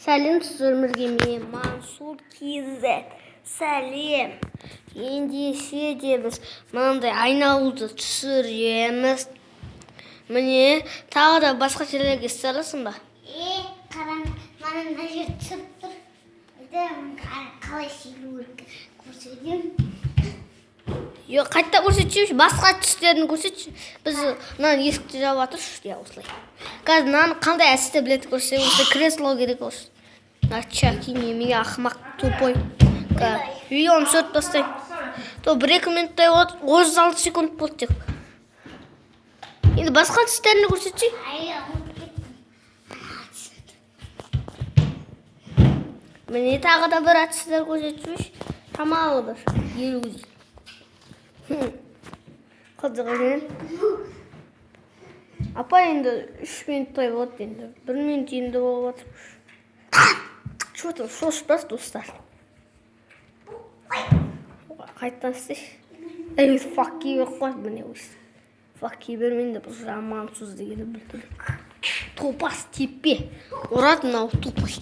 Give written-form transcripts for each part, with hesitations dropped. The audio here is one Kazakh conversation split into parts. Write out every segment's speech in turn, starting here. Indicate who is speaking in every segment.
Speaker 1: Сәлем сіздерге, мен Мансур KZ. Сәлем. Ендеше де біз мынандай айналуды түсіреміз. Міне, тағы да басқа жерлерге саласың ба?
Speaker 2: Қараң, мына жер түсіп тұр. Қалай секіру керек көрсетемін.
Speaker 1: Жоқ, қайта көрсетші, басқа түстерін көрсетші. Біз мынаны есікті жауып жатыршы, осылай. Қазір мынаны қандай әсті біледі көрсе, осылай кресло керек осы. Чаки, немене ақымақ, тупой. Видеоны сөйтіп тастайын. То 1-2 минуттай 36 секунд болды тек. Енді басқа түстерін көрсетші. Міне тағы да бір әдістер көрсетші. Тамағы бір, елуді. Қызық екен. Апа енді 3 минуттай болады енді. 1 минут енді болып жатыр. Что-то шошпас, достар. Қайттан істейші. Факки бек қой, міне өз. Факки бермейді, бұл жаман сөз дегені білдірді. Топас тепе. Ұрады мынау топас.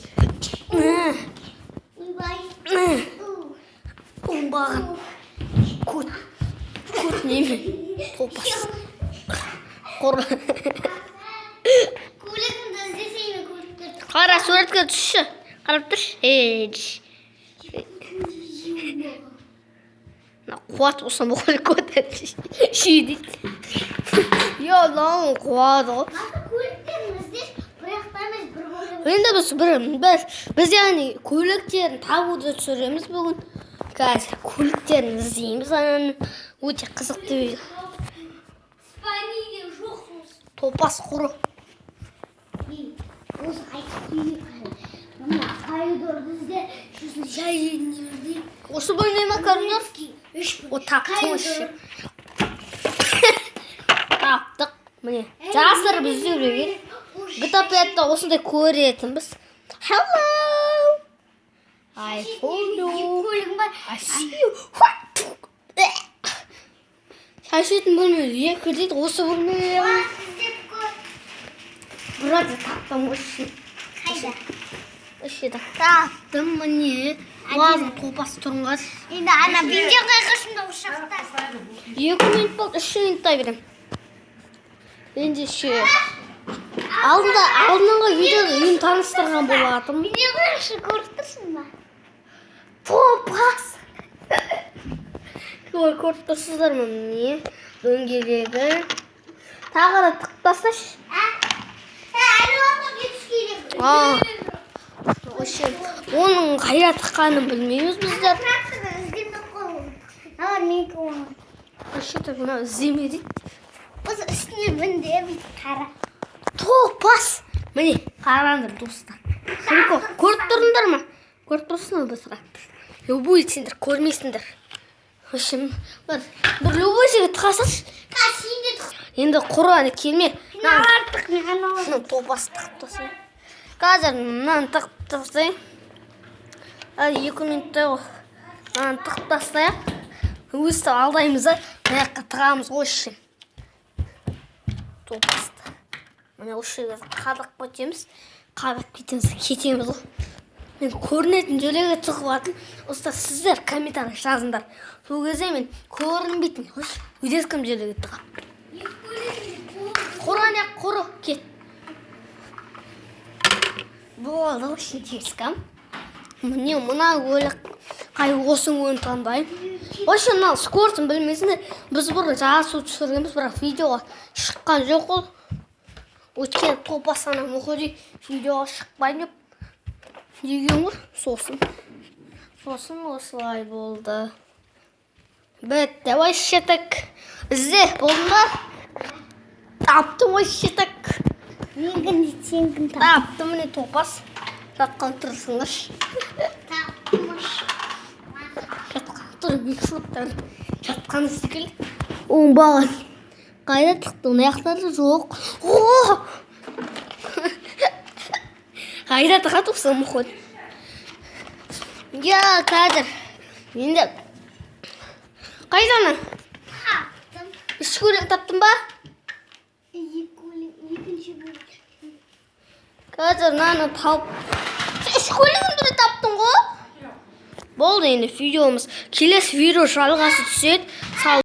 Speaker 1: Оңбаған. Көт неме. Топас. Қора.
Speaker 2: Көлігімді іздесейін көліктерді.
Speaker 1: Қара, суретке түсші. Қарап тұршы. Қуат болса мұқылы көтәрші. Шүйдейді. Лауын қуады ғой.
Speaker 2: Көліктерін іздеш, бірақтан біз бір
Speaker 1: Енді біз яғни көліктерін табуды түсіреміз бүгін. Қазір көліктерін іздейміз. Өте қызықты видео.
Speaker 2: спайниде жоқсыз.
Speaker 1: Топас құры.
Speaker 2: Осы қайтып келе қайда. Мына коридорды ізде, шысын жай жеріне өрдей.
Speaker 1: Осы бөлме ма коридор? О, таптың үші. Таптық. Міне, жасырып іздеуге. GTA осындай көретінбіз. Hello! I follow you.
Speaker 2: Көлігім бар.
Speaker 1: I see you. Шашетін бөлме екі дейді. Осы бөлме. Burada taптым үші.
Speaker 2: Қайда?
Speaker 1: Үші таптым міне. Лазым топас тұрыңғаз.
Speaker 2: Енді ана видео қайқышында ұшақта.
Speaker 1: 2 минут болды, 3 минуттай берем. Ендеше алдыңғы видеода үйін таныстырған болатым.
Speaker 2: Видео қайқышы көріп тұрсың ба?
Speaker 1: Топас. Көріп тұрсыздар ма міне? Дөңгелегі. Тағы да тықпасашы.
Speaker 2: Әлі оңға кетіш керек.
Speaker 1: Оның қайда тыққанын білмейміз біздер.
Speaker 2: Тракторды іздемей қойып. Налар менікі оңға.
Speaker 1: Мына іздеме дейді.
Speaker 2: Осы үстіне мінді бүйтіп қара.
Speaker 1: Топас. Міне, қараңдар достар. Көріп тұрыңдар ма? Көріп тұрсыңдар біз трактор. Любой сендер көрмейсіңдер. Бір любой жерге тықасашы. Енді құраны келме. Топас тықып тасайын. Қазір мынаны тықып тасайын. 2 минуттай ғой. Мынаны тықып тастайық. Өзді алдаймыз да, маяққа тығамыз ғой. Топасты. Міне осы қадық көтеміз. Қадық кетеміз ғой. Мен көрінетін жөлеге тығып атын. Осыда сіздер комментарий жазыңдар. Сол кезде мен көрінбейтін. Өдескім жөлеге тығам. Құран яқ құры кет. Болды, үшін тескам. Міне мұна өлік қай осың өң таңдайым. Осы мынау скортын білмесінде біз бір жасу түсіргенбіз, бірақ видеоға шыққан жоқ ол. Өткен топас ана мұқыри видеоға шықпайын деп деген ғой. Сосын осылай болды. Бітті, вообще так. Ізде болдың ба? Таптым вообще так.
Speaker 2: Менгін сенгін
Speaker 1: Таптым, міне топас. Жатқан тұрсыңыз.
Speaker 2: таптымыш.
Speaker 1: Жатқан тұр, микрофоттар. Жатқан секілді. Оңбаған. Қайда тықтың, аяқтары жоқ. Қайда тыға тұқсын мұқын. Қазір. Енді. Қайданы?
Speaker 2: Таптым.
Speaker 1: Үш көлік таптың ба?
Speaker 2: Екінші бөлік.
Speaker 1: Қазір мынаны тауып көлігімді де таптың ғой? Болды, енді видеомыз келесі видео жалғасы түседі.